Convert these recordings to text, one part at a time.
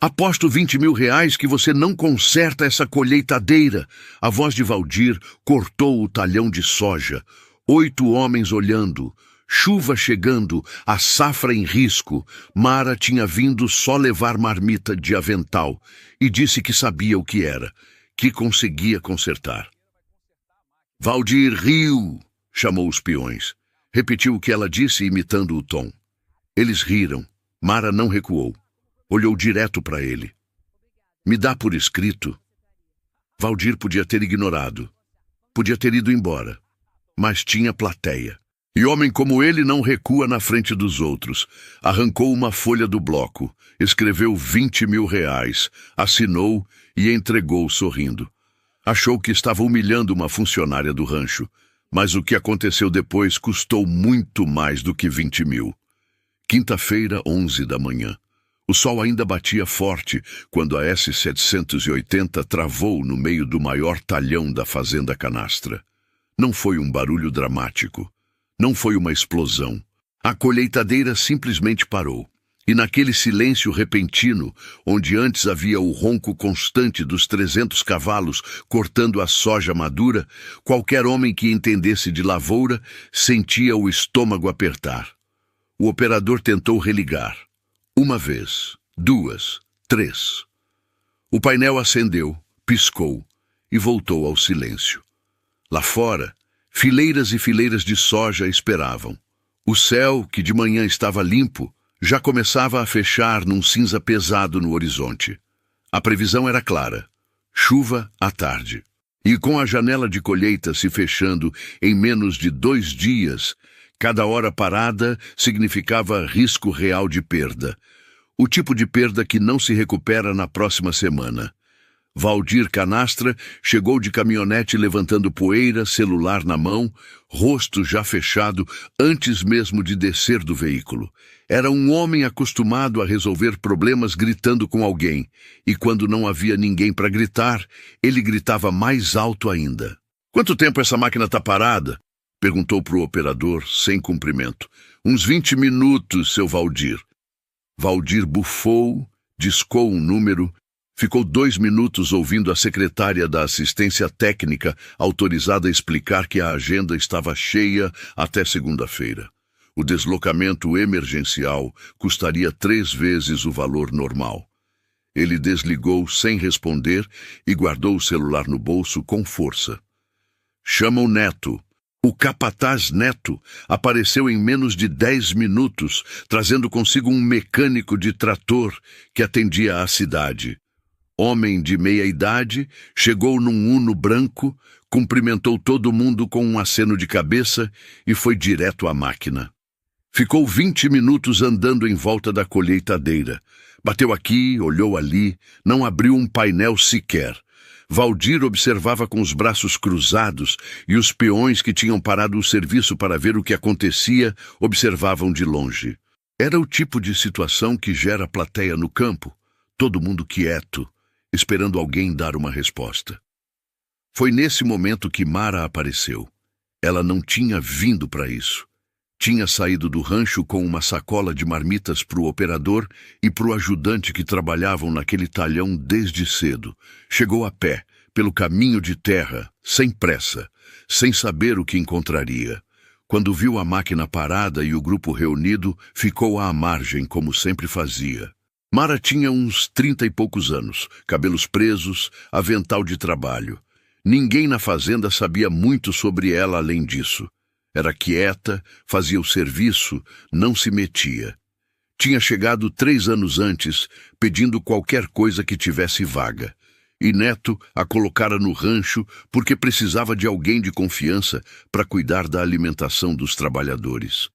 Aposto 20.000 que você não conserta essa colheitadeira. A voz de Valdir cortou o talhão de soja. 8 homens olhando. Chuva chegando, a safra em risco. Mara tinha vindo só levar marmita de avental e disse que sabia o que era, que conseguia consertar. Valdir riu, chamou os peões. Repetiu o que ela disse, imitando o tom. Eles riram. Mara não recuou. Olhou direto para ele. Me dá por escrito. Valdir podia ter ignorado. Podia ter ido embora. Mas tinha plateia. E homem como ele não recua na frente dos outros. Arrancou uma folha do bloco, escreveu 20.000, assinou e entregou sorrindo. Achou que estava humilhando uma funcionária do rancho, mas o que aconteceu depois custou muito mais do que 20.000. Quinta-feira, 11 da manhã. O sol ainda batia forte quando a S-780 travou no meio do maior talhão da fazenda Canastra. Não foi um barulho dramático. Não foi uma explosão. A colheitadeira simplesmente parou. E naquele silêncio repentino, onde antes havia o ronco constante dos 300 cavalos cortando a soja madura, qualquer homem que entendesse de lavoura sentia o estômago apertar. O operador tentou religar. 1 vez, 2, 3. O painel acendeu, piscou e voltou ao silêncio. Lá fora, fileiras e fileiras de soja esperavam. O céu, que de manhã estava limpo, já começava a fechar num cinza pesado no horizonte. A previsão era clara. Chuva à tarde. E com a janela de colheita se fechando em menos de 2 dias, cada hora parada significava risco real de perda. O tipo de perda que não se recupera na próxima semana. Valdir Canastra chegou de caminhonete levantando poeira, celular na mão, rosto já fechado antes mesmo de descer do veículo. Era um homem acostumado a resolver problemas gritando com alguém, e quando não havia ninguém para gritar, ele gritava mais alto ainda. "Quanto tempo essa máquina está parada?" perguntou para o operador, sem cumprimento. "Uns 20 minutos, seu Valdir." Valdir bufou, discou um número. Ficou 2 minutos ouvindo a secretária da assistência técnica autorizada a explicar que a agenda estava cheia até segunda-feira. O deslocamento emergencial custaria 3 vezes o valor normal. Ele desligou sem responder e guardou o celular no bolso com força. "Chama o Neto." O capataz Neto apareceu em menos de 10 minutos, trazendo consigo um mecânico de trator que atendia à cidade. Homem de meia-idade, chegou num Uno branco, cumprimentou todo mundo com um aceno de cabeça e foi direto à máquina. Ficou 20 minutos andando em volta da colheitadeira. Bateu aqui, olhou ali, não abriu um painel sequer. Valdir observava com os braços cruzados e os peões que tinham parado o serviço para ver o que acontecia observavam de longe. Era o tipo de situação que gera plateia no campo, todo mundo quieto, esperando alguém dar uma resposta. Foi nesse momento que Mara apareceu. Ela não tinha vindo para isso. Tinha saído do rancho com uma sacola de marmitas para o operador e para o ajudante que trabalhavam naquele talhão desde cedo. Chegou a pé, pelo caminho de terra, sem pressa, sem saber o que encontraria. Quando viu a máquina parada e o grupo reunido, ficou à margem, como sempre fazia. Mara tinha uns 30 e poucos anos, cabelos presos, avental de trabalho. Ninguém na fazenda sabia muito sobre ela além disso. Era quieta, fazia o serviço, não se metia. Tinha chegado 3 anos antes, pedindo qualquer coisa que tivesse vaga. E Neto a colocara no rancho porque precisava de alguém de confiança para cuidar da alimentação dos trabalhadores.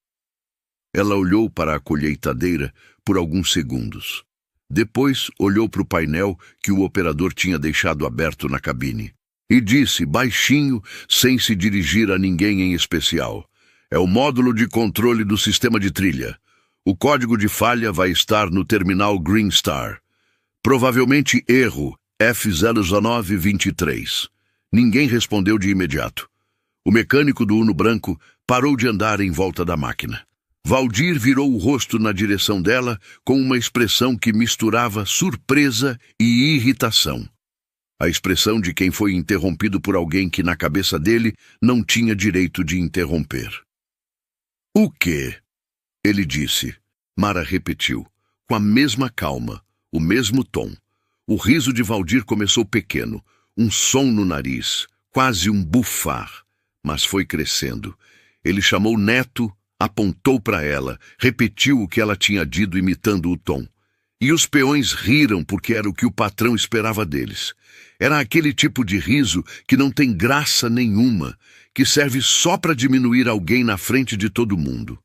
Ela olhou para a colheitadeira por alguns segundos. Depois olhou para o painel que o operador tinha deixado aberto na cabine. E disse, baixinho, sem se dirigir a ninguém em especial: "É o módulo de controle do sistema de trilha. O código de falha vai estar no terminal Green Star. Provavelmente erro F01923. Ninguém respondeu de imediato. O mecânico do Uno branco parou de andar em volta da máquina. Valdir virou o rosto na direção dela com uma expressão que misturava surpresa e irritação. A expressão de quem foi interrompido por alguém que na cabeça dele não tinha direito de interromper. "O quê?" ele disse. Mara repetiu, com a mesma calma, o mesmo tom. O riso de Valdir começou pequeno, um som no nariz, quase um bufar, mas foi crescendo. Ele chamou Neto, apontou para ela, repetiu o que ela tinha dito imitando o tom. E os peões riram porque era o que o patrão esperava deles. Era aquele tipo de riso que não tem graça nenhuma, que serve só para diminuir alguém na frente de todo mundo.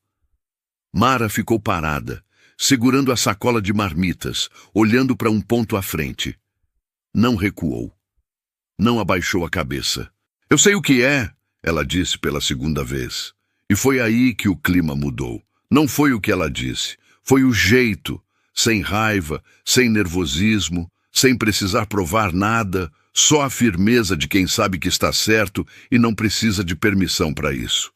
Mara ficou parada, segurando a sacola de marmitas, olhando para um ponto à frente. Não recuou. Não abaixou a cabeça. "Eu sei o que é", ela disse pela segunda vez. E foi aí que o clima mudou. Não foi o que ela disse, foi o jeito, sem raiva, sem nervosismo, sem precisar provar nada, só a firmeza de quem sabe que está certo e não precisa de permissão para isso.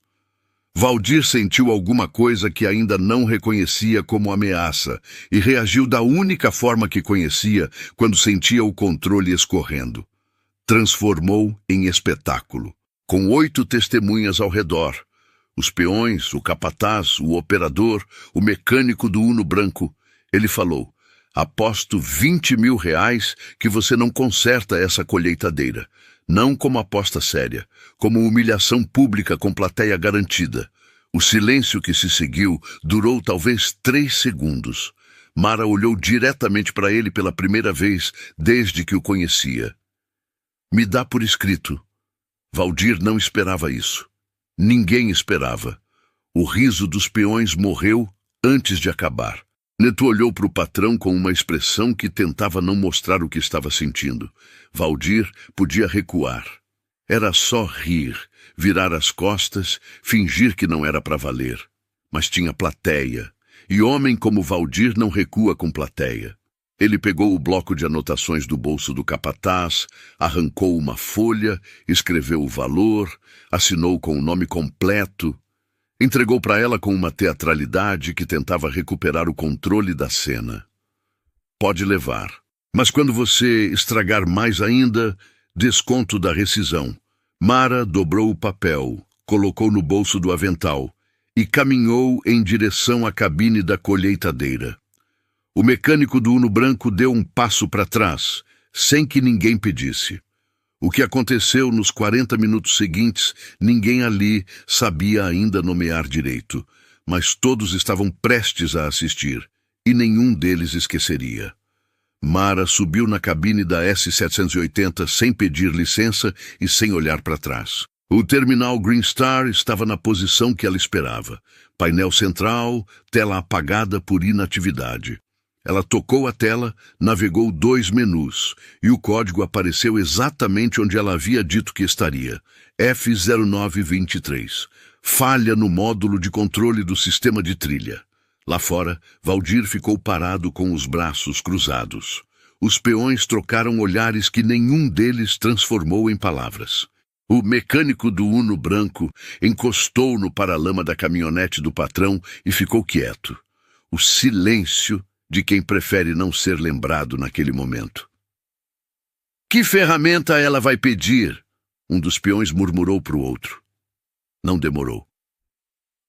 Valdir sentiu alguma coisa que ainda não reconhecia como ameaça e reagiu da única forma que conhecia quando sentia o controle escorrendo. Transformou em espetáculo, com 8 testemunhas ao redor. Os peões, o capataz, o operador, o mecânico do Uno branco. Ele falou: "Aposto R$20.000 que você não conserta essa colheitadeira. Não como aposta séria, como humilhação pública com plateia garantida." O silêncio que se seguiu durou talvez 3 segundos. Mara olhou diretamente para ele pela primeira vez desde que o conhecia. "Me dá por escrito." Valdir não esperava isso. Ninguém esperava. O riso dos peões morreu antes de acabar. Neto olhou para o patrão com uma expressão que tentava não mostrar o que estava sentindo. Valdir podia recuar. Era só rir, virar as costas, fingir que não era para valer. Mas tinha plateia, e homem como Valdir não recua com plateia. Ele pegou o bloco de anotações do bolso do capataz, arrancou uma folha, escreveu o valor, assinou com o nome completo, entregou para ela com uma teatralidade que tentava recuperar o controle da cena. "Pode levar. Mas quando você estragar mais ainda, desconto da rescisão." Mara dobrou o papel, colocou no bolso do avental e caminhou em direção à cabine da colheitadeira. O mecânico do Uno branco deu um passo para trás, sem que ninguém pedisse. O que aconteceu nos 40 minutos seguintes, ninguém ali sabia ainda nomear direito, mas todos estavam prestes a assistir, e nenhum deles esqueceria. Mara subiu na cabine da S-780 sem pedir licença e sem olhar para trás. O terminal Green Star estava na posição que ela esperava. Painel central, tela apagada por inatividade. Ela tocou a tela, navegou 2 menus, e o código apareceu exatamente onde ela havia dito que estaria. F0923. Falha no módulo de controle do sistema de trilha. Lá fora, Valdir ficou parado com os braços cruzados. Os peões trocaram olhares que nenhum deles transformou em palavras. O mecânico do Uno branco encostou no paralama da caminhonete do patrão e ficou quieto. O silêncio de quem prefere não ser lembrado naquele momento. "Que ferramenta ela vai pedir?" Um dos peões murmurou para o outro. Não demorou.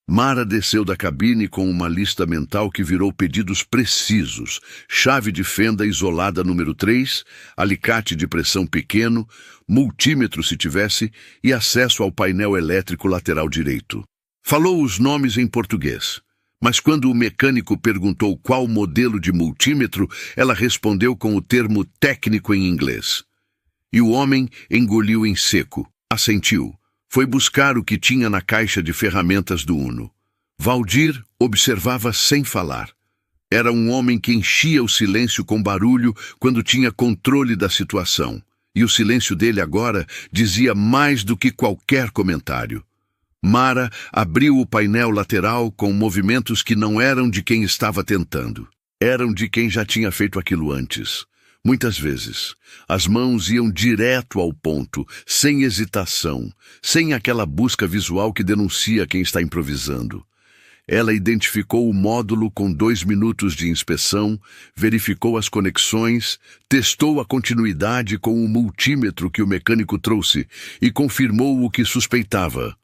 Mara desceu da cabine com uma lista mental que virou pedidos precisos: chave de fenda isolada número 3, alicate de pressão pequeno, multímetro se tivesse e acesso ao painel elétrico lateral direito. Falou os nomes em português. Mas quando o mecânico perguntou qual modelo de multímetro, ela respondeu com o termo técnico em inglês. E o homem engoliu em seco, assentiu. Foi buscar o que tinha na caixa de ferramentas do Uno. Valdir observava sem falar. Era um homem que enchia o silêncio com barulho quando tinha controle da situação. E o silêncio dele agora dizia mais do que qualquer comentário. Mara abriu o painel lateral com movimentos que não eram de quem estava tentando. Eram de quem já tinha feito aquilo antes. Muitas vezes, as mãos iam direto ao ponto, sem hesitação, sem aquela busca visual que denuncia quem está improvisando. Ela identificou o módulo com 2 minutos de inspeção, verificou as conexões, testou a continuidade com o multímetro que o mecânico trouxe e confirmou o que suspeitava.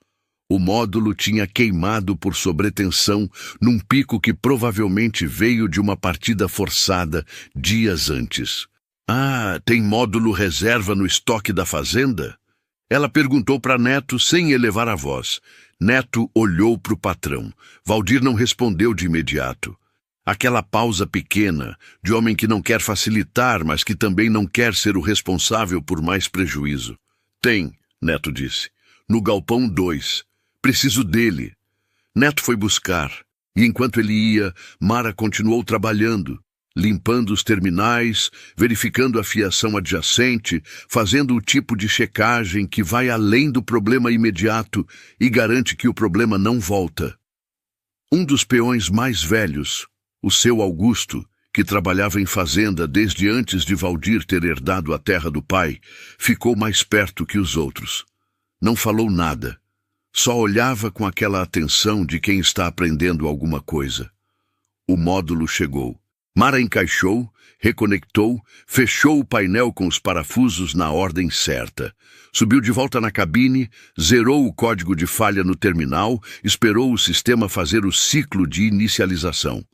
O módulo tinha queimado por sobretensão num pico que provavelmente veio de uma partida forçada dias antes. Ah, tem módulo reserva no estoque da fazenda? Ela perguntou para Neto sem elevar a voz. Neto olhou para o patrão. Valdir não respondeu de imediato. Aquela pausa pequena, de homem que não quer facilitar, mas que também não quer ser o responsável por mais prejuízo. Tem, Neto disse. No galpão 2. Preciso dele. Neto foi buscar, e enquanto ele ia, Mara continuou trabalhando, limpando os terminais, verificando a fiação adjacente, fazendo o tipo de checagem que vai além do problema imediato e garante que o problema não volta. Um dos peões mais velhos, o seu Augusto, que trabalhava em fazenda desde antes de Valdir ter herdado a terra do pai, ficou mais perto que os outros. Não falou nada. Só olhava com aquela atenção de quem está aprendendo alguma coisa. O módulo chegou. Mara encaixou, reconectou, fechou o painel com os parafusos na ordem certa. Subiu de volta na cabine, zerou o código de falha no terminal, esperou o sistema fazer o ciclo de inicialização.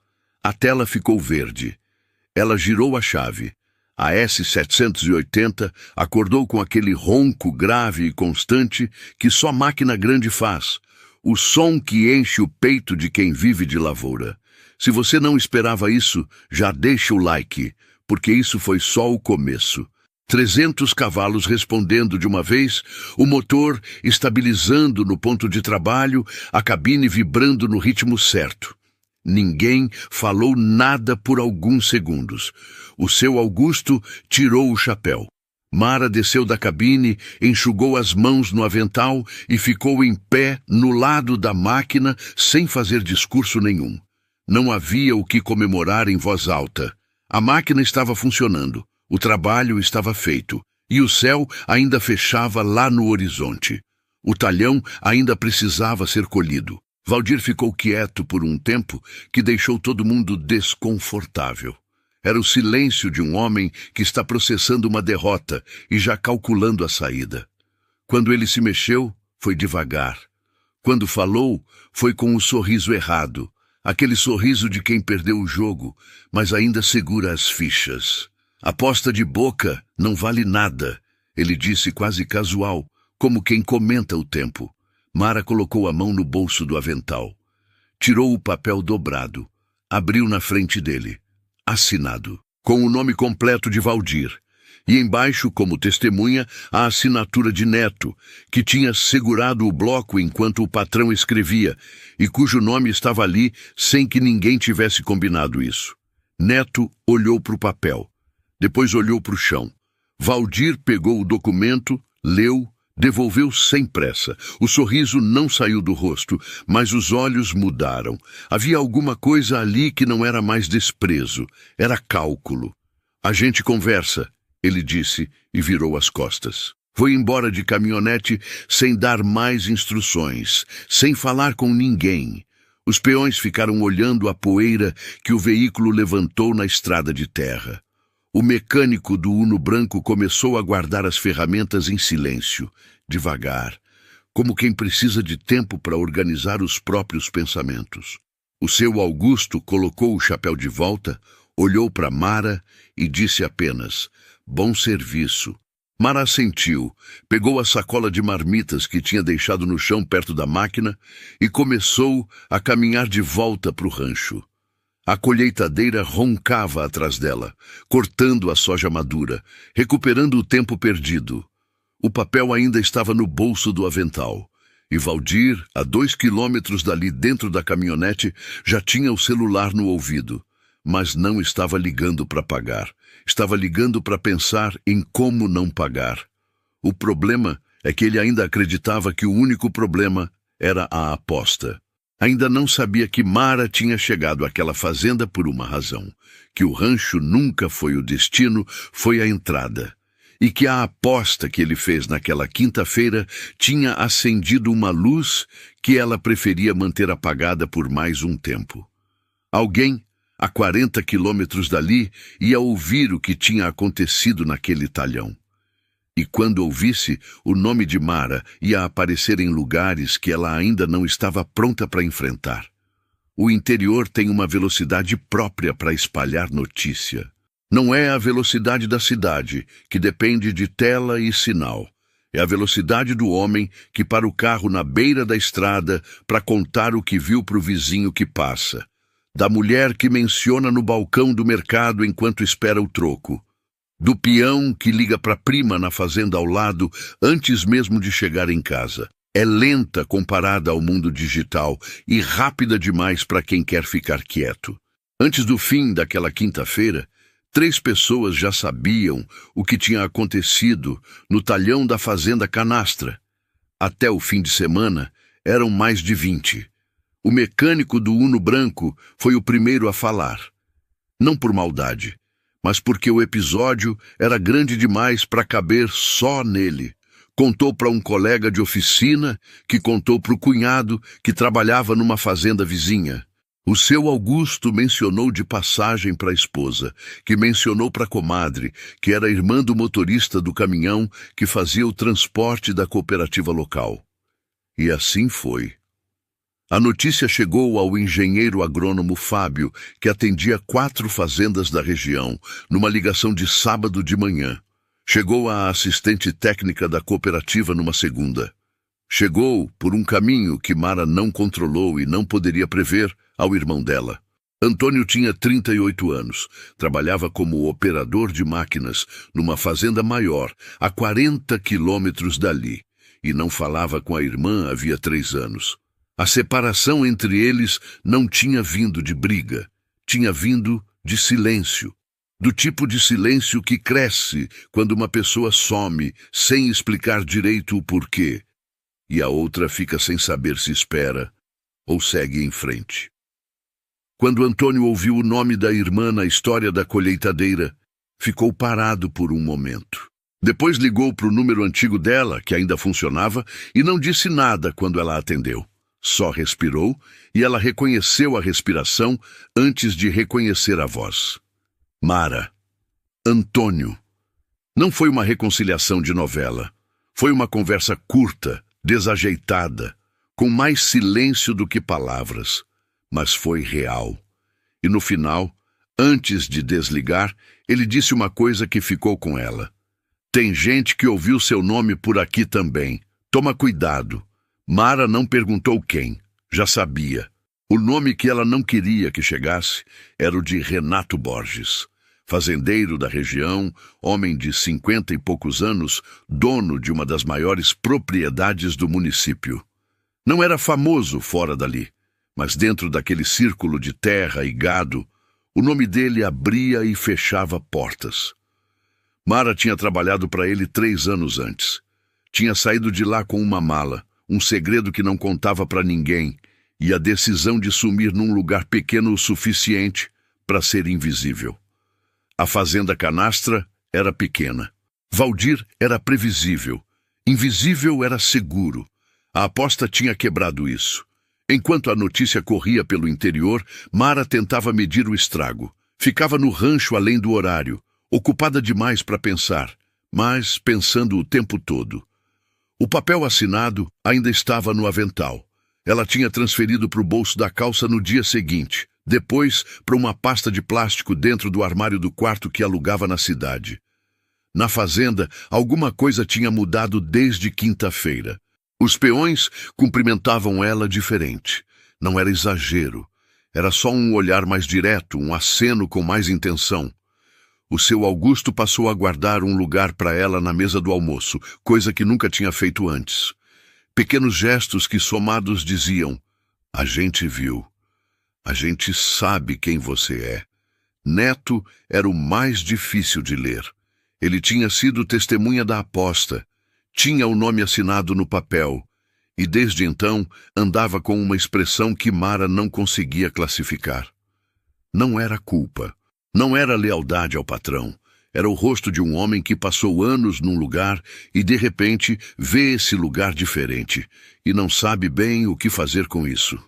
A tela ficou verde. Ela girou a chave. A S780 acordou com aquele ronco grave e constante que só máquina grande faz. O som que enche o peito de quem vive de lavoura. Se você não esperava isso, já deixa o like, porque isso foi só o começo. 300 cavalos respondendo de uma vez, o motor estabilizando no ponto de trabalho, a cabine vibrando no ritmo certo. Ninguém falou nada por alguns segundos. O seu Augusto tirou o chapéu. Mara desceu da cabine, enxugou as mãos no avental e ficou em pé no lado da máquina sem fazer discurso nenhum. Não havia o que comemorar em voz alta. A máquina estava funcionando, o trabalho estava feito, e o céu ainda fechava lá no horizonte. O talhão ainda precisava ser colhido. Valdir ficou quieto por um tempo que deixou todo mundo desconfortável. Era o silêncio de um homem que está processando uma derrota e já calculando a saída. Quando ele se mexeu, foi devagar. Quando falou, foi com o sorriso errado. Aquele sorriso de quem perdeu o jogo, mas ainda segura as fichas. Aposta de boca não vale nada, ele disse quase casual, como quem comenta o tempo. Mara colocou a mão no bolso do avental. Tirou o papel dobrado. Abriu na frente dele. Assinado. Com o nome completo de Valdir. E embaixo, como testemunha, a assinatura de Neto, que tinha segurado o bloco enquanto o patrão escrevia, e cujo nome estava ali sem que ninguém tivesse combinado isso. Neto olhou para o papel. Depois olhou para o chão. Valdir pegou o documento, leu, devolveu sem pressa. O sorriso não saiu do rosto, mas os olhos mudaram. Havia alguma coisa ali que não era mais desprezo. Era cálculo. A gente conversa, ele disse e virou as costas. Foi embora de caminhonete sem dar mais instruções, sem falar com ninguém. Os peões ficaram olhando a poeira que o veículo levantou na estrada de terra. O mecânico do Uno branco começou a guardar as ferramentas em silêncio, devagar, como quem precisa de tempo para organizar os próprios pensamentos. O seu Augusto colocou o chapéu de volta, olhou para Mara e disse apenas: "Bom serviço." Mara assentiu, pegou a sacola de marmitas que tinha deixado no chão perto da máquina e começou a caminhar de volta para o rancho. A colheitadeira roncava atrás dela, cortando a soja madura, recuperando o tempo perdido. O papel ainda estava no bolso do avental. E Valdir, a 2 quilômetros dali dentro da caminhonete, já tinha o celular no ouvido. Mas não estava ligando para pagar. Estava ligando para pensar em como não pagar. O problema é que ele ainda acreditava que o único problema era a aposta. Ainda não sabia que Mara tinha chegado àquela fazenda por uma razão, que o rancho nunca foi o destino, foi a entrada, e que a aposta que ele fez naquela quinta-feira tinha acendido uma luz que ela preferia manter apagada por mais um tempo. Alguém, a 40 quilômetros dali, ia ouvir o que tinha acontecido naquele talhão. E quando ouvisse, o nome de Mara ia aparecer em lugares que ela ainda não estava pronta para enfrentar. O interior tem uma velocidade própria para espalhar notícia. Não é a velocidade da cidade, que depende de tela e sinal. É a velocidade do homem que para o carro na beira da estrada para contar o que viu para o vizinho que passa. Da mulher que menciona no balcão do mercado enquanto espera o troco. Do peão que liga para a prima na fazenda ao lado antes mesmo de chegar em casa. É lenta comparada ao mundo digital e rápida demais para quem quer ficar quieto. Antes do fim daquela quinta-feira, 3 pessoas já sabiam o que tinha acontecido no talhão da fazenda Canastra. Até o fim de semana, eram mais de 20. O mecânico do Uno branco foi o primeiro a falar. Não por maldade, mas porque o episódio era grande demais para caber só nele. Contou para um colega de oficina, que contou para o cunhado, que trabalhava numa fazenda vizinha. O seu Augusto mencionou de passagem para a esposa, que mencionou para a comadre, que era irmã do motorista do caminhão que fazia o transporte da cooperativa local. E assim foi. A notícia chegou ao engenheiro agrônomo Fábio, que atendia 4 fazendas da região, numa ligação de sábado de manhã. Chegou à assistente técnica da cooperativa numa segunda. Chegou, por um caminho que Mara não controlou e não poderia prever, ao irmão dela. Antônio tinha 38 anos, trabalhava como operador de máquinas numa fazenda maior, a 40 quilômetros dali, e não falava com a irmã havia 3 anos. A separação entre eles não tinha vindo de briga, tinha vindo de silêncio. Do tipo de silêncio que cresce quando uma pessoa some sem explicar direito o porquê, e a outra fica sem saber se espera ou segue em frente. Quando Antônio ouviu o nome da irmã na história da colheitadeira, ficou parado por um momento. Depois ligou para o número antigo dela, que ainda funcionava, e não disse nada quando ela atendeu. Só respirou, e ela reconheceu a respiração antes de reconhecer a voz. Mara. Antônio. Não foi uma reconciliação de novela. Foi uma conversa curta, desajeitada, com mais silêncio do que palavras. Mas foi real. E no final, antes de desligar, ele disse uma coisa que ficou com ela. Tem gente que ouviu seu nome por aqui também. Toma cuidado. Mara não perguntou quem. Já sabia. O nome que ela não queria que chegasse era o de Renato Borges. Fazendeiro da região, homem de 50 e poucos anos, dono de uma das maiores propriedades do município. Não era famoso fora dali, mas dentro daquele círculo de terra e gado, o nome dele abria e fechava portas. Mara tinha trabalhado para ele 3 anos antes. Tinha saído de lá com uma mala, um segredo que não contava para ninguém, e a decisão de sumir num lugar pequeno o suficiente para ser invisível. A fazenda Canastra era pequena. Valdir era previsível. Invisível era seguro. A aposta tinha quebrado isso. Enquanto a notícia corria pelo interior, Mara tentava medir o estrago. Ficava no rancho além do horário, ocupada demais para pensar, mas pensando o tempo todo. O papel assinado ainda estava no avental. Ela tinha transferido para o bolso da calça no dia seguinte, depois para uma pasta de plástico dentro do armário do quarto que alugava na cidade. Na fazenda, alguma coisa tinha mudado desde quinta-feira. Os peões cumprimentavam ela diferente. Não era exagero. Era só um olhar mais direto, um aceno com mais intenção. O seu Augusto passou a guardar um lugar para ela na mesa do almoço, coisa que nunca tinha feito antes. Pequenos gestos que somados diziam: a gente viu. A gente sabe quem você é. Neto era o mais difícil de ler. Ele tinha sido testemunha da aposta. Tinha o nome assinado no papel. E desde então andava com uma expressão que Mara não conseguia classificar. Não era culpa. Não era lealdade ao patrão. Era o rosto de um homem que passou anos num lugar e, de repente, vê esse lugar diferente e não sabe bem o que fazer com isso.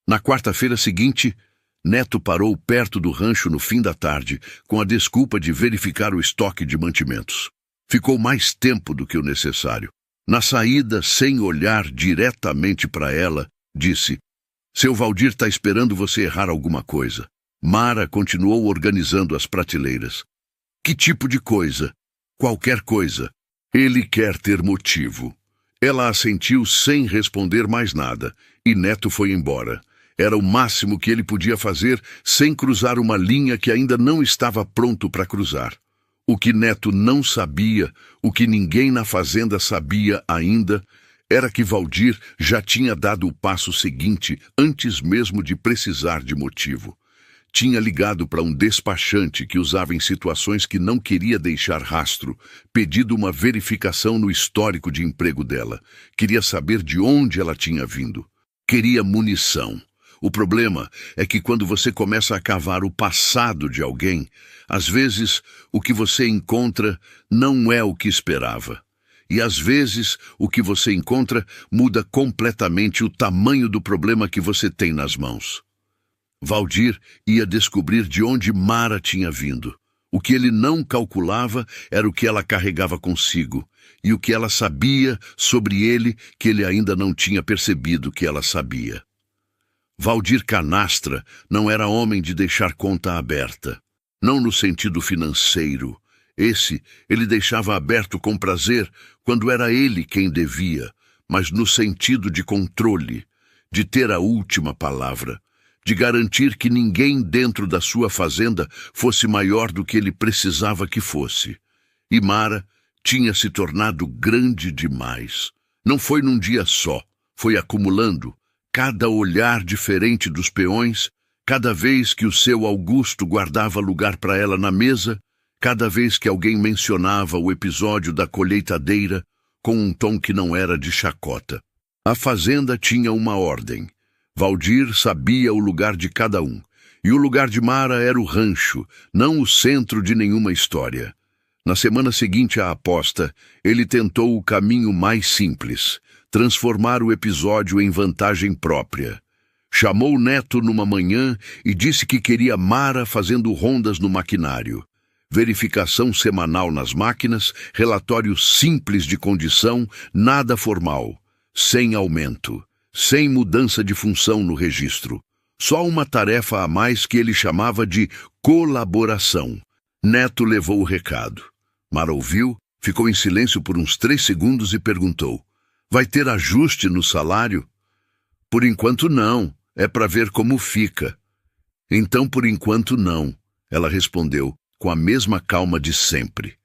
Na quarta-feira seguinte, Neto parou perto do rancho no fim da tarde, com a desculpa de verificar o estoque de mantimentos. Ficou mais tempo do que o necessário. Na saída, sem olhar diretamente para ela, disse: "Seu Valdir está esperando você errar alguma coisa." Mara continuou organizando as prateleiras. "Que tipo de coisa?" "Qualquer coisa. Ele quer ter motivo." Ela assentiu sem responder mais nada, e Neto foi embora. Era o máximo que ele podia fazer sem cruzar uma linha que ainda não estava pronto para cruzar. O que Neto não sabia, o que ninguém na fazenda sabia ainda, era que Valdir já tinha dado o passo seguinte antes mesmo de precisar de motivo. Tinha ligado para um despachante que usava em situações que não queria deixar rastro, pedido uma verificação no histórico de emprego dela. Queria saber de onde ela tinha vindo. Queria munição. O problema é que quando você começa a cavar o passado de alguém, às vezes o que você encontra não é o que esperava. E às vezes o que você encontra muda completamente o tamanho do problema que você tem nas mãos. Valdir ia descobrir de onde Mara tinha vindo. O que ele não calculava era o que ela carregava consigo, e o que ela sabia sobre ele que ele ainda não tinha percebido que ela sabia. Valdir Canastra não era homem de deixar conta aberta. Não no sentido financeiro. Esse ele deixava aberto com prazer quando era ele quem devia, mas no sentido de controle, de ter a última palavra, de garantir que ninguém dentro da sua fazenda fosse maior do que ele precisava que fosse. E Mara tinha se tornado grande demais. Não foi num dia só, foi acumulando. Cada olhar diferente dos peões, cada vez que o seu Augusto guardava lugar para ela na mesa, cada vez que alguém mencionava o episódio da colheitadeira com um tom que não era de chacota. A fazenda tinha uma ordem. Valdir sabia o lugar de cada um, e o lugar de Mara era o rancho, não o centro de nenhuma história. Na semana seguinte à aposta, ele tentou o caminho mais simples, transformar o episódio em vantagem própria. Chamou Neto numa manhã e disse que queria Mara fazendo rondas no maquinário. Verificação semanal nas máquinas, relatório simples de condição, nada formal, sem aumento, sem mudança de função no registro. Só uma tarefa a mais que ele chamava de colaboração. Neto levou o recado. Mara ouviu, ficou em silêncio por uns 3 segundos e perguntou: "Vai ter ajuste no salário?" "Por enquanto não, é para ver como fica." "Então por enquanto não," ela respondeu, com a mesma calma de sempre.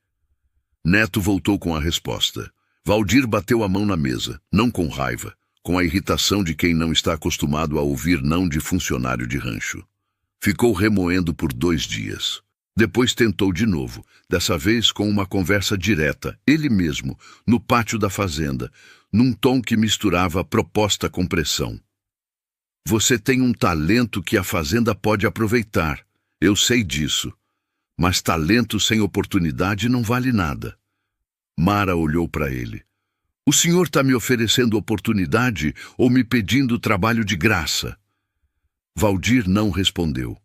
Neto voltou com a resposta. Valdir bateu a mão na mesa, não com raiva, com a irritação de quem não está acostumado a ouvir não de funcionário de rancho. Ficou remoendo por 2 dias. Depois tentou de novo, dessa vez com uma conversa direta, ele mesmo, no pátio da fazenda, num tom que misturava proposta com pressão. "Você tem um talento que a fazenda pode aproveitar, eu sei disso. Mas talento sem oportunidade não vale nada." Mara olhou para ele. "O senhor está me oferecendo oportunidade ou me pedindo trabalho de graça?" Valdir não respondeu.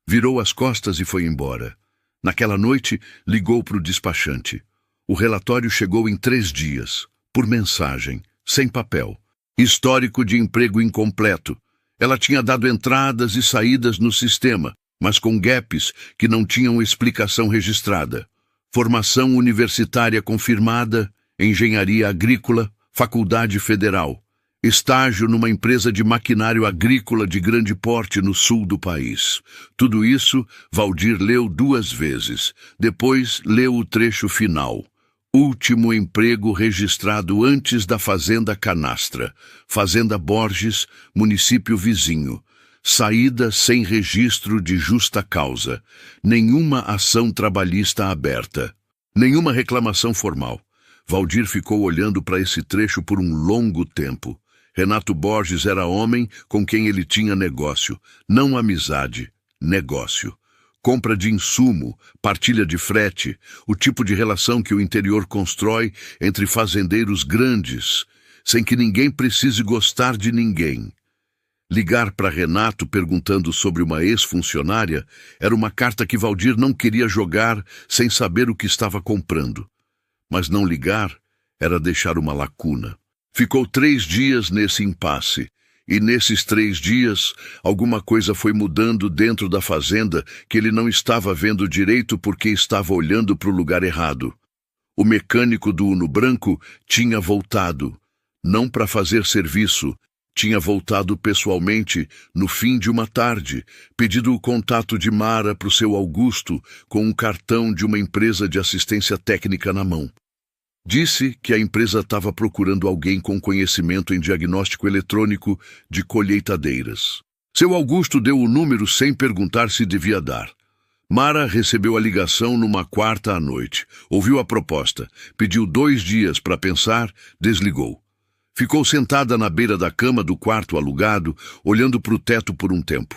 Virou as costas e foi embora. Naquela noite, ligou para o despachante. O relatório chegou em 3 dias, por mensagem, sem papel. Histórico de emprego incompleto. Ela tinha dado entradas e saídas no sistema, mas com gaps que não tinham explicação registrada. Formação universitária confirmada, engenharia agrícola, faculdade federal. Estágio numa empresa de maquinário agrícola de grande porte no sul do país. Tudo isso, Valdir leu 2 vezes. Depois, leu o trecho final. Último emprego registrado antes da Fazenda Canastra. Fazenda Borges, município vizinho. Saída sem registro de justa causa. Nenhuma ação trabalhista aberta. Nenhuma reclamação formal. Valdir ficou olhando para esse trecho por um longo tempo. Renato Borges era homem com quem ele tinha negócio. Não amizade, negócio. compra de insumo, partilha de frete, o tipo de relação que o interior constrói entre fazendeiros grandes, sem que ninguém precise gostar de ninguém. Ligar para Renato perguntando sobre uma ex-funcionária era uma carta que Valdir não queria jogar sem saber o que estava comprando. Mas não ligar era deixar uma lacuna. Ficou 3 dias nesse impasse, e nesses 3 dias alguma coisa foi mudando dentro da fazenda que ele não estava vendo direito porque estava olhando para o lugar errado. O mecânico do Uno branco tinha voltado, não para fazer serviço, tinha voltado pessoalmente no fim de uma tarde, pedido o contato de Mara para o seu Augusto com um cartão de uma empresa de assistência técnica na mão. Disse que a empresa estava procurando alguém com conhecimento em diagnóstico eletrônico de colheitadeiras. Seu Augusto deu o número sem perguntar se devia dar. Mara recebeu a ligação numa quarta à noite, ouviu a proposta, pediu 2 dias para pensar, desligou. Ficou sentada na beira da cama do quarto alugado, olhando para o teto por um tempo.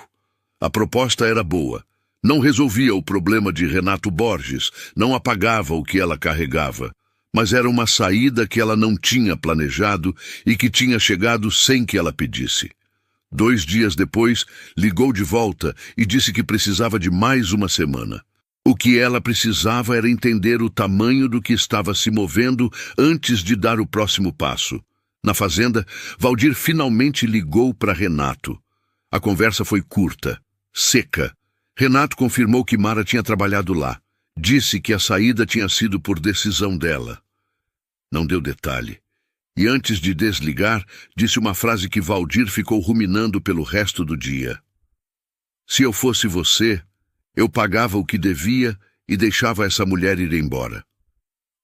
A proposta era boa. Não resolvia o problema de Renato Borges, não apagava o que ela carregava. Mas era uma saída que ela não tinha planejado e que tinha chegado sem que ela pedisse. 2 dias depois, ligou de volta e disse que precisava de mais uma semana. O que ela precisava era entender o tamanho do que estava se movendo antes de dar o próximo passo. Na fazenda, Valdir finalmente ligou para Renato. A conversa foi curta, seca. Renato confirmou que Mara tinha trabalhado lá. Disse que a saída tinha sido por decisão dela. Não deu detalhe. E antes de desligar, disse uma frase que Valdir ficou ruminando pelo resto do dia. Se eu fosse você, eu pagava o que devia e deixava essa mulher ir embora.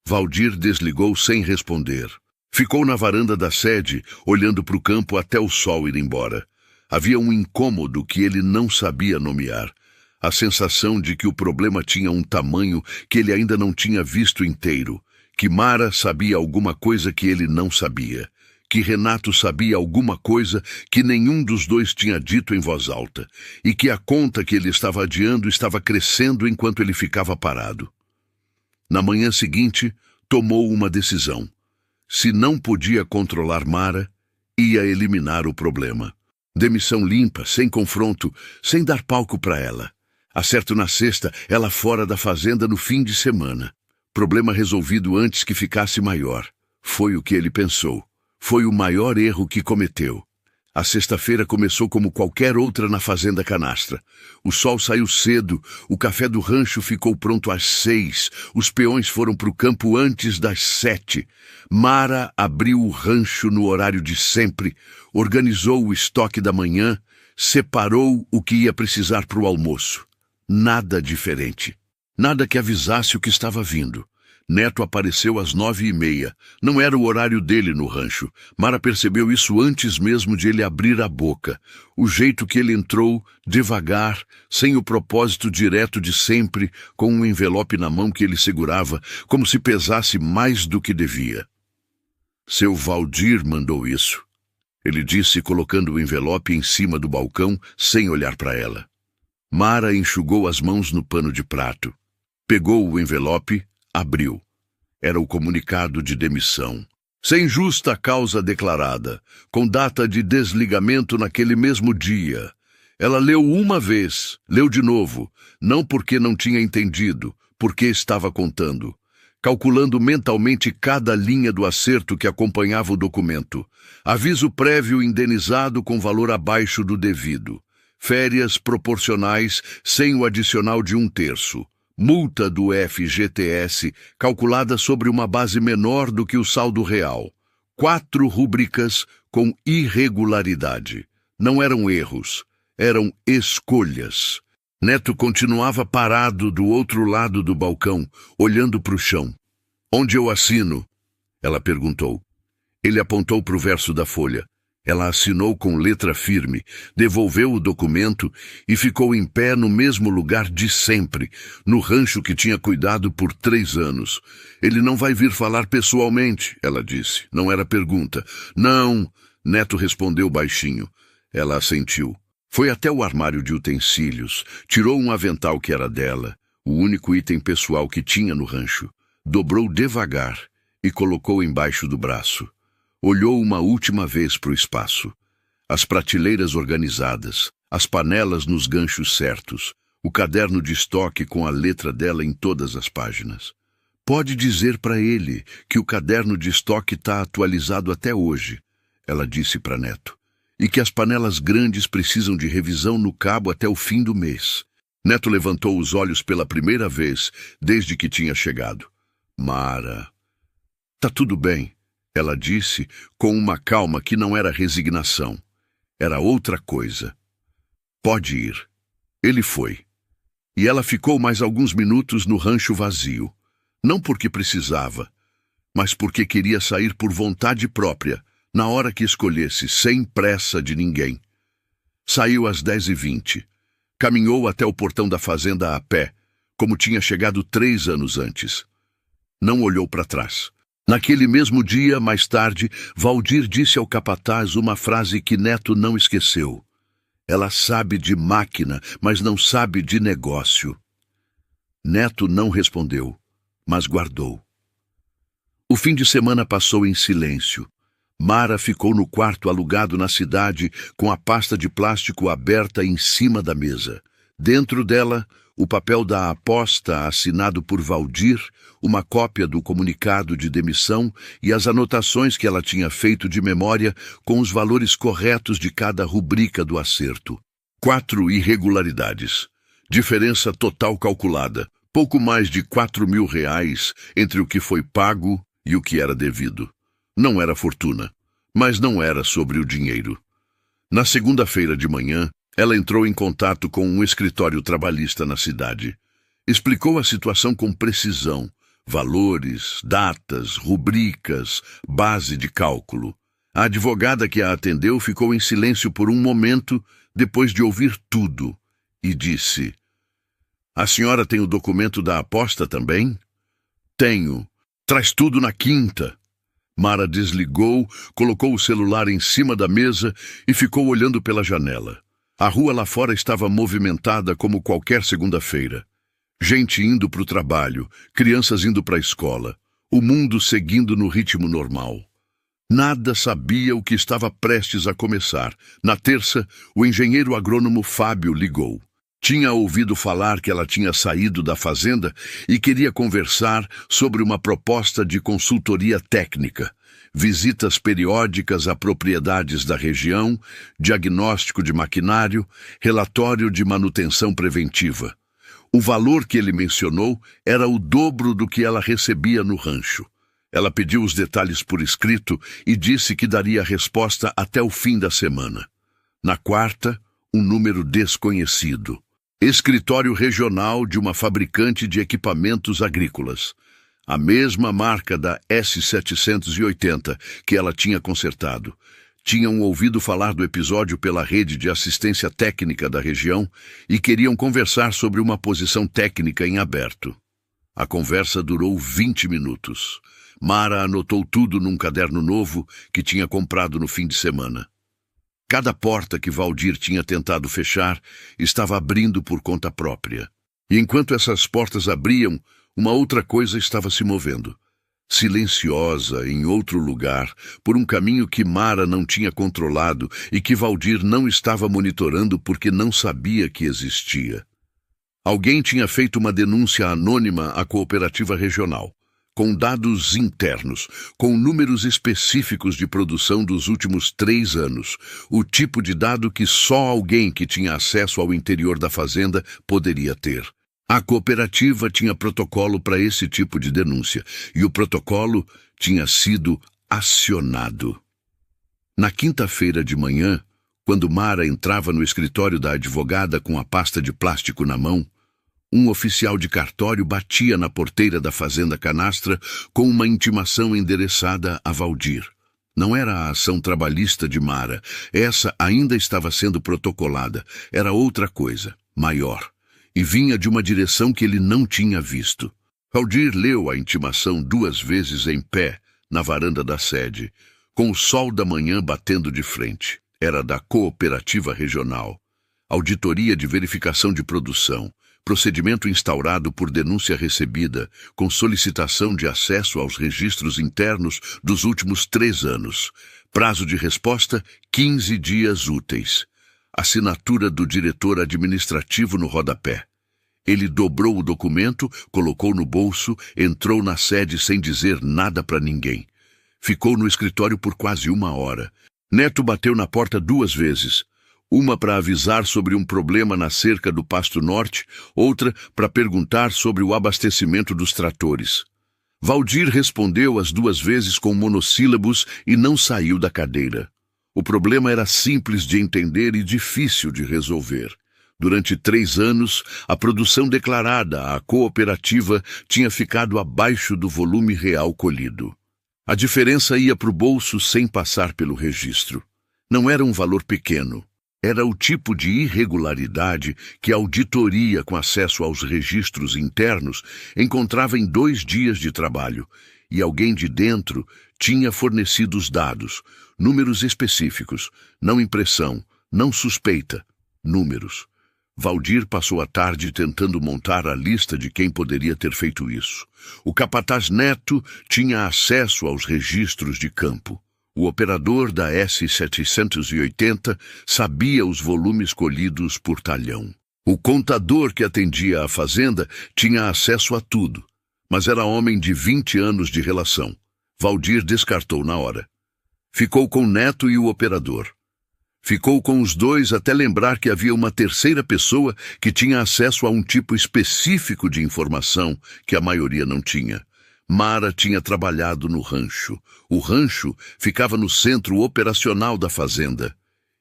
Valdir desligou sem responder. Ficou na varanda da sede, olhando para o campo até o sol ir embora. Havia um incômodo que ele não sabia nomear. A sensação de que o problema tinha um tamanho que ele ainda não tinha visto inteiro. Que Mara sabia alguma coisa que ele não sabia. Que Renato sabia alguma coisa que nenhum dos dois tinha dito em voz alta. E que a conta que ele estava adiando estava crescendo enquanto ele ficava parado. Na manhã seguinte, tomou uma decisão. Se não podia controlar Mara, ia eliminar o problema. Demissão limpa, sem confronto, sem dar palco para ela. Acerto na sexta, ela fora da fazenda no fim de semana. Problema resolvido antes que ficasse maior. Foi o que ele pensou. Foi o maior erro que cometeu. A sexta-feira começou como qualquer outra na fazenda Canastra. O sol saiu cedo, o café do rancho ficou pronto às 6, os peões foram para o campo antes das 7. Mara abriu o rancho no horário de sempre, organizou o estoque da manhã, separou o que ia precisar para o almoço. Nada diferente. Nada que avisasse o que estava vindo. Neto apareceu às 9h30. Não era o horário dele no rancho. Mara percebeu isso antes mesmo de ele abrir a boca. O jeito que ele entrou, devagar, sem o propósito direto de sempre, com um envelope na mão que ele segurava, como se pesasse mais do que devia. Seu Valdir mandou isso. Ele disse, colocando o envelope em cima do balcão, sem olhar para ela. Mara enxugou as mãos no pano de prato. Pegou o envelope, abriu. Era o comunicado de demissão. Sem justa causa declarada, com data de desligamento naquele mesmo dia. Ela leu uma vez, leu de novo, não porque não tinha entendido, porque estava contando. Calculando mentalmente cada linha do acerto que acompanhava o documento. Aviso prévio indenizado com valor abaixo do devido. Férias proporcionais sem o adicional de 1/3. Multa do FGTS calculada sobre uma base menor do que o saldo real. 4 rúbricas com irregularidade. Não eram erros, eram escolhas. Neto continuava parado do outro lado do balcão, olhando para o chão. "Onde eu assino?" ela perguntou. Ele apontou para o verso da folha. Ela assinou com letra firme, devolveu o documento e ficou em pé no mesmo lugar de sempre, no rancho que tinha cuidado por 3 anos. "Ele não vai vir falar pessoalmente", ela disse. Não era pergunta. "Não", Neto respondeu baixinho. Ela assentiu. Foi até o armário de utensílios, tirou um avental que era dela, o único item pessoal que tinha no rancho, dobrou devagar e colocou embaixo do braço. Olhou uma última vez para o espaço. As prateleiras organizadas, as panelas nos ganchos certos, o caderno de estoque com a letra dela em todas as páginas. Pode dizer para ele que o caderno de estoque está atualizado até hoje, ela disse para Neto, e que as panelas grandes precisam de revisão no cabo até o fim do mês. Neto levantou os olhos pela primeira vez desde que tinha chegado. Mara. Tá tudo bem, ela disse com uma calma que não era resignação. Era outra coisa. Pode ir. Ele foi. E ela ficou mais alguns minutos no rancho vazio. Não porque precisava, mas porque queria sair por vontade própria, na hora que escolhesse, sem pressa de ninguém. Saiu às 10h20. Caminhou até o portão da fazenda a pé, como tinha chegado 3 anos antes. Não olhou para trás. Naquele mesmo dia, mais tarde, Valdir disse ao capataz uma frase que Neto não esqueceu. Ela sabe de máquina, mas não sabe de negócio. Neto não respondeu, mas guardou. O fim de semana passou em silêncio. Mara ficou no quarto alugado na cidade com a pasta de plástico aberta em cima da mesa. Dentro dela, o papel da aposta assinado por Valdir, uma cópia do comunicado de demissão e as anotações que ela tinha feito de memória com os valores corretos de cada rubrica do acerto. 4 irregularidades. Diferença total calculada. Pouco mais de R$ 4.000 entre o que foi pago e o que era devido. Não era fortuna, mas não era sobre o dinheiro. Na segunda-feira de manhã, ela entrou em contato com um escritório trabalhista na cidade. Explicou a situação com precisão, valores, datas, rubricas, base de cálculo. A advogada que a atendeu ficou em silêncio por um momento, depois de ouvir tudo, e disse: "A senhora tem o documento da aposta também?" "Tenho. Traz tudo na quinta." Mara desligou, colocou o celular em cima da mesa e ficou olhando pela janela. A rua lá fora estava movimentada como qualquer segunda-feira. Gente indo para o trabalho, crianças indo para a escola, o mundo seguindo no ritmo normal. Nada sabia o que estava prestes a começar. Na terça, o engenheiro agrônomo Fábio ligou. Tinha ouvido falar que ela tinha saído da fazenda e queria conversar sobre uma proposta de consultoria técnica, visitas periódicas a propriedades da região, diagnóstico de maquinário, relatório de manutenção preventiva. O valor que ele mencionou era o dobro do que ela recebia no rancho. Ela pediu os detalhes por escrito e disse que daria a resposta até o fim da semana. Na quarta, um número desconhecido. Escritório regional de uma fabricante de equipamentos agrícolas. A mesma marca da S780 que ela tinha consertado. Tinham ouvido falar do episódio pela rede de assistência técnica da região e queriam conversar sobre uma posição técnica em aberto. A conversa durou 20 minutos. Mara anotou tudo num caderno novo que tinha comprado no fim de semana. Cada porta que Valdir tinha tentado fechar estava abrindo por conta própria. E enquanto essas portas abriam, uma outra coisa estava se movendo. Silenciosa, em outro lugar, por um caminho que Mara não tinha controlado e que Valdir não estava monitorando porque não sabia que existia. Alguém tinha feito uma denúncia anônima à cooperativa regional, com dados internos, com números específicos de produção dos últimos 3 anos, o tipo de dado que só alguém que tinha acesso ao interior da fazenda poderia ter. A cooperativa tinha protocolo para esse tipo de denúncia, e o protocolo tinha sido acionado. Na quinta-feira de manhã, quando Mara entrava no escritório da advogada com a pasta de plástico na mão, um oficial de cartório batia na porteira da fazenda Canastra com uma intimação endereçada a Valdir. Não era a ação trabalhista de Mara, essa ainda estava sendo protocolada, era outra coisa, maior, e vinha de uma direção que ele não tinha visto. Valdir leu a intimação 2 vezes em pé, na varanda da sede, com o sol da manhã batendo de frente. Era da cooperativa regional. Auditoria de verificação de produção. Procedimento instaurado por denúncia recebida, com solicitação de acesso aos registros internos dos últimos 3 anos. Prazo de resposta, 15 dias úteis. Assinatura do diretor administrativo no rodapé. Ele dobrou o documento, colocou no bolso, entrou na sede sem dizer nada para ninguém. Ficou no escritório por quase 1 hora. Neto bateu na porta 2 vezes. Uma para avisar sobre um problema na cerca do Pasto Norte, outra para perguntar sobre o abastecimento dos tratores. Valdir respondeu as 2 vezes com monossílabos e não saiu da cadeira. O problema era simples de entender e difícil de resolver. Durante 3 anos, a produção declarada à cooperativa tinha ficado abaixo do volume real colhido. A diferença ia para o bolso sem passar pelo registro. Não era um valor pequeno. Era o tipo de irregularidade que a auditoria com acesso aos registros internos encontrava em 2 dias de trabalho, e alguém de dentro tinha fornecido os dados, números específicos, não impressão, não suspeita, números. Valdir passou a tarde tentando montar a lista de quem poderia ter feito isso. O capataz Neto tinha acesso aos registros de campo. O operador da S780 sabia os volumes colhidos por talhão. O contador que atendia a fazenda tinha acesso a tudo, mas era homem de 20 anos de relação. Valdir descartou na hora. Ficou com Neto e o operador. Ficou com os 2 até lembrar que havia uma terceira pessoa que tinha acesso a um tipo específico de informação que a maioria não tinha. Mara tinha trabalhado no rancho. O rancho ficava no centro operacional da fazenda.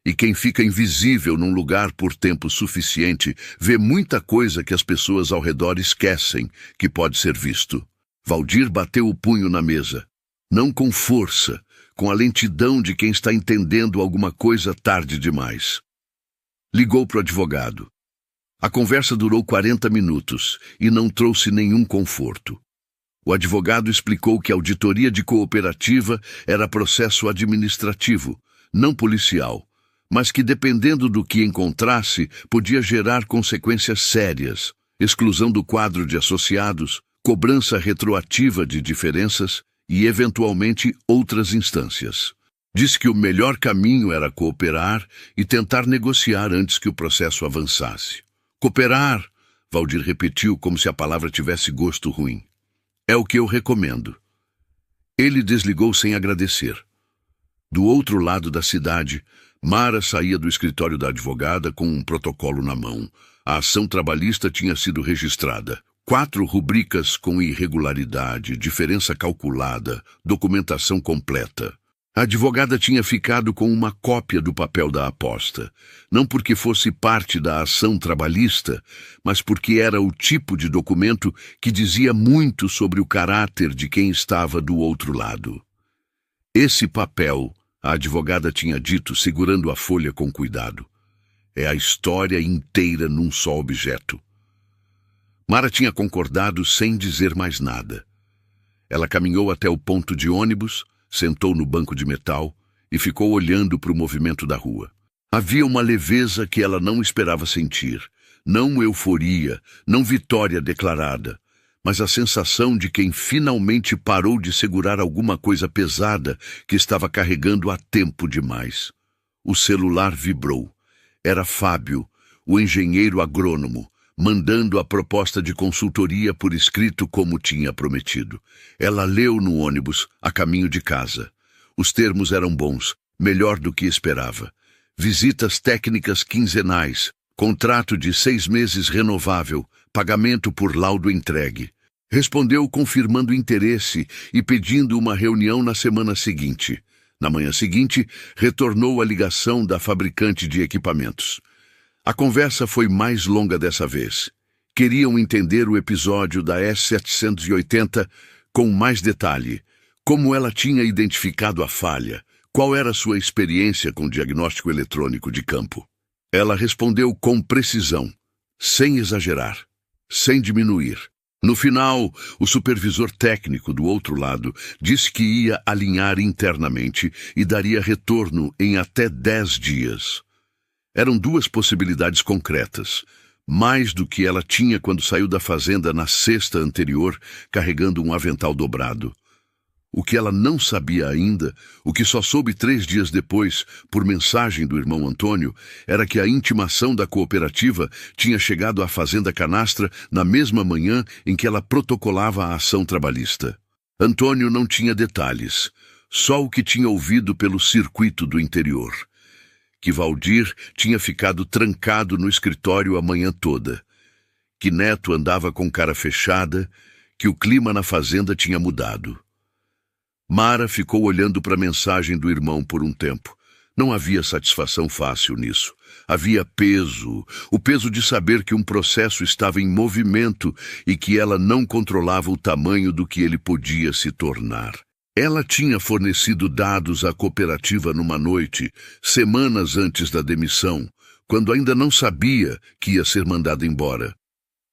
E quem fica invisível num lugar por tempo suficiente vê muita coisa que as pessoas ao redor esquecem que pode ser visto. Valdir bateu o punho na mesa. Não com força, com a lentidão de quem está entendendo alguma coisa tarde demais. Ligou para o advogado. A conversa durou 40 minutos e não trouxe nenhum conforto. O advogado explicou que a auditoria de cooperativa era processo administrativo, não policial, mas que dependendo do que encontrasse, podia gerar consequências sérias, exclusão do quadro de associados, cobrança retroativa de diferenças e, eventualmente, outras instâncias. Disse que o melhor caminho era cooperar e tentar negociar antes que o processo avançasse. Cooperar, Valdir repetiu como se a palavra tivesse gosto ruim. É o que eu recomendo. Ele desligou sem agradecer. Do outro lado da cidade, Mara saía do escritório da advogada com um protocolo na mão. A ação trabalhista tinha sido registrada. 4 rubricas com irregularidade, diferença calculada, documentação completa. A advogada tinha ficado com uma cópia do papel da aposta, não porque fosse parte da ação trabalhista, mas porque era o tipo de documento que dizia muito sobre o caráter de quem estava do outro lado. Esse papel, a advogada tinha dito, segurando a folha com cuidado, é a história inteira num só objeto. Mara tinha concordado sem dizer mais nada. Ela caminhou até o ponto de ônibus, sentou no banco de metal e ficou olhando para o movimento da rua. Havia uma leveza que ela não esperava sentir, não euforia, não vitória declarada, mas a sensação de quem finalmente parou de segurar alguma coisa pesada que estava carregando há tempo demais. O celular vibrou. Era Fábio, o engenheiro agrônomo, mandando a proposta de consultoria por escrito como tinha prometido. Ela leu no ônibus, a caminho de casa. Os termos eram bons, melhor do que esperava. Visitas técnicas quinzenais, contrato de 6 meses renovável, pagamento por laudo entregue. Respondeu confirmando interesse e pedindo uma reunião na semana seguinte. Na manhã seguinte, retornou a ligação da fabricante de equipamentos. A conversa foi mais longa dessa vez. Queriam entender o episódio da S780 com mais detalhe, como ela tinha identificado a falha, qual era sua experiência com diagnóstico eletrônico de campo. Ela respondeu com precisão, sem exagerar, sem diminuir. No final, o supervisor técnico do outro lado disse que ia alinhar internamente e daria retorno em até 10 dias. Eram duas possibilidades concretas, mais do que ela tinha quando saiu da fazenda na sexta anterior, carregando um avental dobrado. O que ela não sabia ainda, o que só soube 3 dias depois, por mensagem do irmão Antônio, era que a intimação da cooperativa tinha chegado à fazenda Canastra na mesma manhã em que ela protocolava a ação trabalhista. Antônio não tinha detalhes, só o que tinha ouvido pelo circuito do interior. Que Valdir tinha ficado trancado no escritório a manhã toda. Que Neto andava com cara fechada, que o clima na fazenda tinha mudado. Mara ficou olhando para a mensagem do irmão por um tempo. Não havia satisfação fácil nisso. Havia peso, o peso de saber que um processo estava em movimento e que ela não controlava o tamanho do que ele podia se tornar. Ela tinha fornecido dados à cooperativa numa noite, semanas antes da demissão, quando ainda não sabia que ia ser mandada embora.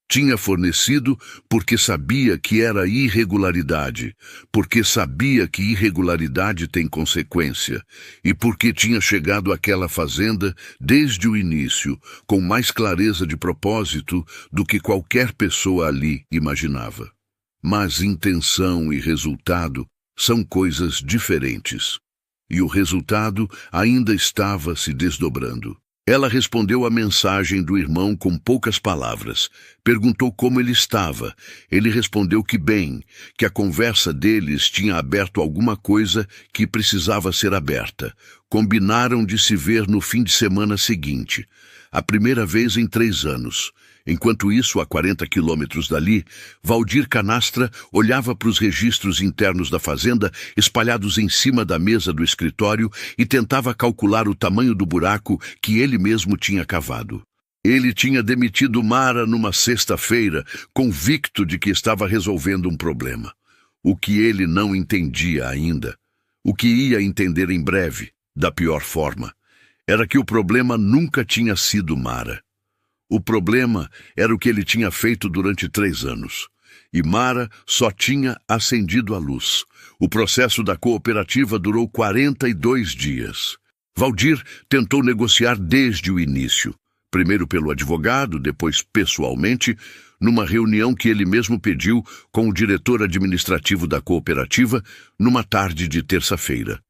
Tinha fornecido porque sabia que era irregularidade, porque sabia que irregularidade tem consequência, e porque tinha chegado àquela fazenda desde o início, com mais clareza de propósito do que qualquer pessoa ali imaginava. Mas intenção e resultado são coisas diferentes, e o resultado ainda estava se desdobrando. Ela respondeu à mensagem do irmão com poucas palavras. Perguntou como ele estava. Ele respondeu que bem, que a conversa deles tinha aberto alguma coisa que precisava ser aberta. Combinaram de se ver no fim de semana seguinte, a primeira vez em 3 anos. Enquanto isso, a 40 quilômetros dali, Valdir Canastra olhava para os registros internos da fazenda, espalhados em cima da mesa do escritório, e tentava calcular o tamanho do buraco que ele mesmo tinha cavado. Ele tinha demitido Mara numa sexta-feira, convicto de que estava resolvendo um problema. O que ele não entendia ainda, o que ia entender em breve, da pior forma, era que o problema nunca tinha sido Mara. O problema era o que ele tinha feito durante 3 anos. E Mara só tinha acendido a luz. O processo da cooperativa durou 42 dias. Valdir tentou negociar desde o início. Primeiro pelo advogado, depois pessoalmente, numa reunião que ele mesmo pediu com o diretor administrativo da cooperativa, numa tarde de terça-feira.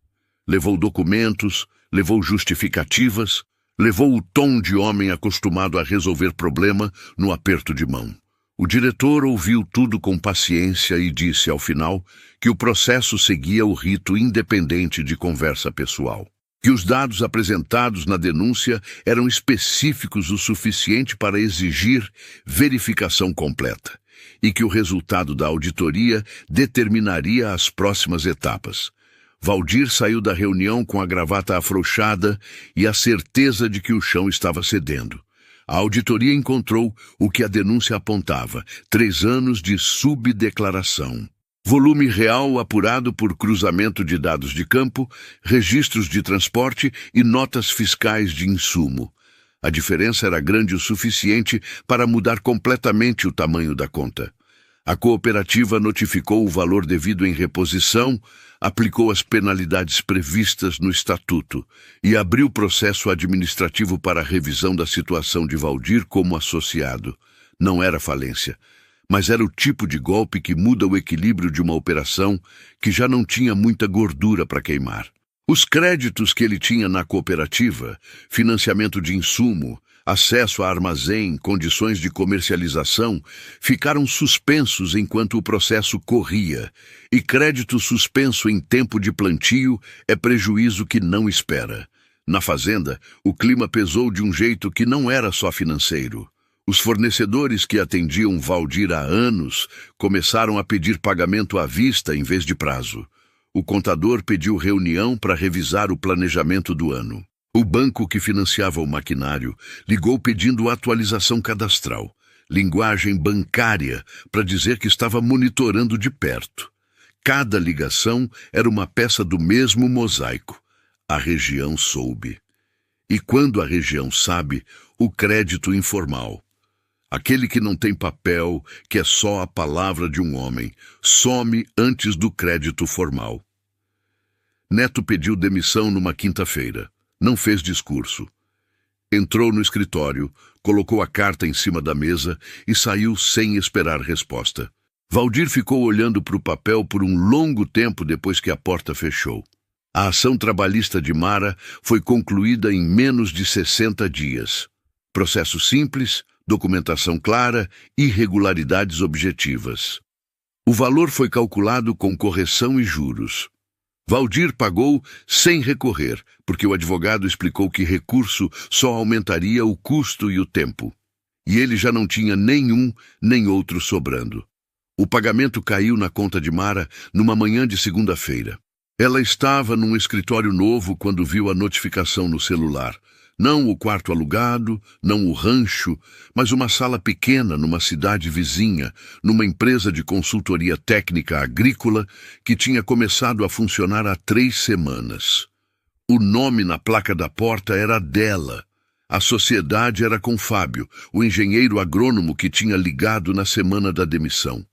Levou documentos, levou justificativas, levou o tom de homem acostumado a resolver problema no aperto de mão. O diretor ouviu tudo com paciência e disse, ao final, que o processo seguia o rito independente de conversa pessoal. Que os dados apresentados na denúncia eram específicos o suficiente para exigir verificação completa, e que o resultado da auditoria determinaria as próximas etapas. Valdir saiu da reunião com a gravata afrouxada e a certeza de que o chão estava cedendo. A auditoria encontrou o que a denúncia apontava: 3 anos de subdeclaração. Volume real apurado por cruzamento de dados de campo, registros de transporte e notas fiscais de insumo. A diferença era grande o suficiente para mudar completamente o tamanho da conta. A cooperativa notificou o valor devido em reposição, aplicou as penalidades previstas no estatuto e abriu processo administrativo para a revisão da situação de Valdir como associado. Não era falência, mas era o tipo de golpe que muda o equilíbrio de uma operação que já não tinha muita gordura para queimar. Os créditos que ele tinha na cooperativa, financiamento de insumo, acesso a armazém, condições de comercialização, ficaram suspensos enquanto o processo corria, e crédito suspenso em tempo de plantio é prejuízo que não espera. Na fazenda, o clima pesou de um jeito que não era só financeiro. Os fornecedores que atendiam Valdir há anos começaram a pedir pagamento à vista em vez de prazo. O contador pediu reunião para revisar o planejamento do ano. O banco que financiava o maquinário ligou pedindo atualização cadastral, linguagem bancária, para dizer que estava monitorando de perto. Cada ligação era uma peça do mesmo mosaico. A região soube. E quando a região sabe, o crédito informal. Aquele que não tem papel, que é só a palavra de um homem, some antes do crédito formal. Neto pediu demissão numa quinta-feira. Não fez discurso. Entrou no escritório, colocou a carta em cima da mesa e saiu sem esperar resposta. Valdir ficou olhando para o papel por um longo tempo depois que a porta fechou. A ação trabalhista de Mara foi concluída em menos de 60 dias. Processo simples, documentação clara, irregularidades objetivas. O valor foi calculado com correção e juros. Valdir pagou sem recorrer, porque o advogado explicou que recurso só aumentaria o custo e o tempo. E ele já não tinha nenhum nem outro sobrando. O pagamento caiu na conta de Mara numa manhã de segunda-feira. Ela estava num escritório novo quando viu a notificação no celular. Não o quarto alugado, não o rancho, mas uma sala pequena numa cidade vizinha, numa empresa de consultoria técnica agrícola que tinha começado a funcionar há 3 semanas. O nome na placa da porta era dela. A sociedade era com Fábio, o engenheiro agrônomo que tinha ligado na semana da demissão.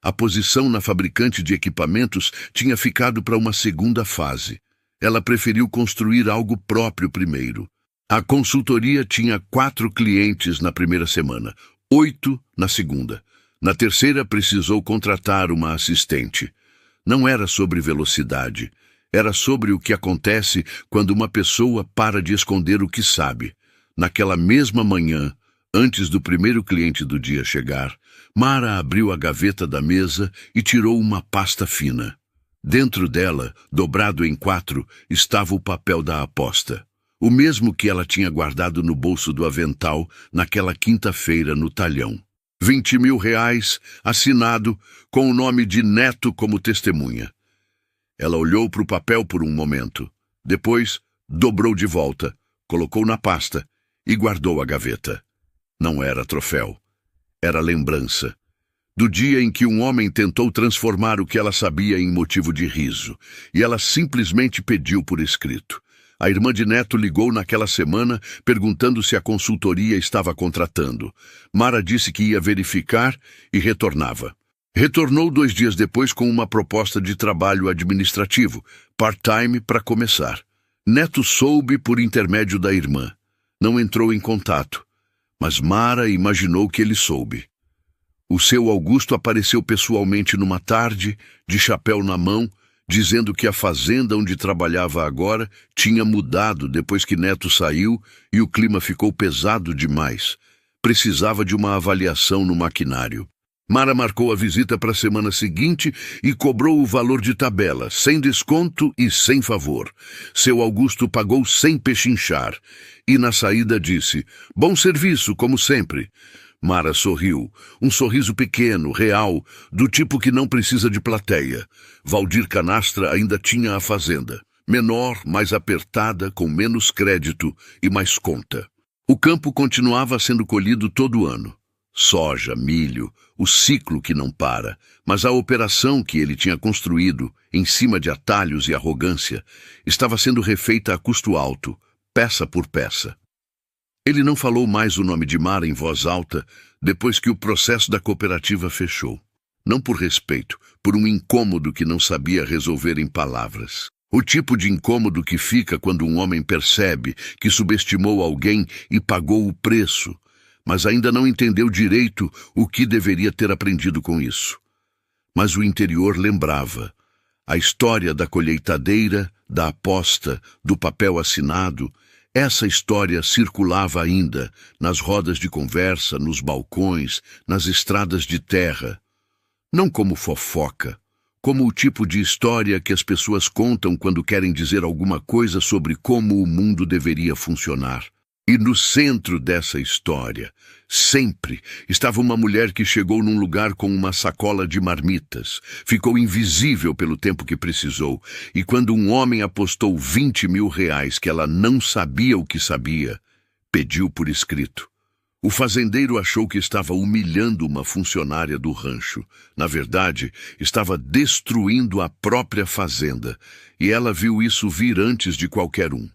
A posição na fabricante de equipamentos tinha ficado para uma segunda fase. Ela preferiu construir algo próprio primeiro. A consultoria tinha 4 clientes na primeira semana, 8 na segunda. Na terceira, precisou contratar uma assistente. Não era sobre velocidade. Era sobre o que acontece quando uma pessoa para de esconder o que sabe. Naquela mesma manhã, antes do primeiro cliente do dia chegar, Mara abriu a gaveta da mesa e tirou uma pasta fina. Dentro dela, dobrado em 4, estava o papel da aposta. O mesmo que ela tinha guardado no bolso do avental naquela quinta-feira no talhão. 20 mil reais, assinado, com o nome de Neto como testemunha. Ela olhou para o papel por um momento. Depois, dobrou de volta, colocou na pasta e guardou a gaveta. Não era troféu. Era lembrança. Do dia em que um homem tentou transformar o que ela sabia em motivo de riso, e ela simplesmente pediu por escrito. A irmã de Neto ligou naquela semana perguntando se a consultoria estava contratando. Mara disse que ia verificar e retornava. Retornou 2 dias depois com uma proposta de trabalho administrativo, part-time para começar. Neto soube por intermédio da irmã. Não entrou em contato, mas Mara imaginou que ele soube. O seu Augusto apareceu pessoalmente numa tarde, de chapéu na mão, dizendo que a fazenda onde trabalhava agora tinha mudado depois que Neto saiu e o clima ficou pesado demais. Precisava de uma avaliação no maquinário. Mara marcou a visita para a semana seguinte e cobrou o valor de tabela, sem desconto e sem favor. Seu Augusto pagou sem pechinchar e na saída disse: "Bom serviço, como sempre." Mara sorriu, um sorriso pequeno, real, do tipo que não precisa de plateia. Valdir Canastra ainda tinha a fazenda, menor, mais apertada, com menos crédito e mais conta. O campo continuava sendo colhido todo ano. Soja, milho, o ciclo que não para, mas a operação que ele tinha construído, em cima de atalhos e arrogância, estava sendo refeita a custo alto, peça por peça. Ele não falou mais o nome de Mara em voz alta depois que o processo da cooperativa fechou. Não por respeito, por um incômodo que não sabia resolver em palavras. O tipo de incômodo que fica quando um homem percebe que subestimou alguém e pagou o preço, mas ainda não entendeu direito o que deveria ter aprendido com isso. Mas o interior lembrava. A história da colheitadeira, da aposta, do papel assinado. Essa história circulava ainda, nas rodas de conversa, nos balcões, nas estradas de terra. Não como fofoca, como o tipo de história que as pessoas contam quando querem dizer alguma coisa sobre como o mundo deveria funcionar. E no centro dessa história, sempre, estava uma mulher que chegou num lugar com uma sacola de marmitas, ficou invisível pelo tempo que precisou, e quando um homem apostou 20 mil reais que ela não sabia o que sabia, pediu por escrito. O fazendeiro achou que estava humilhando uma funcionária do rancho. Na verdade, estava destruindo a própria fazenda, e ela viu isso vir antes de qualquer um.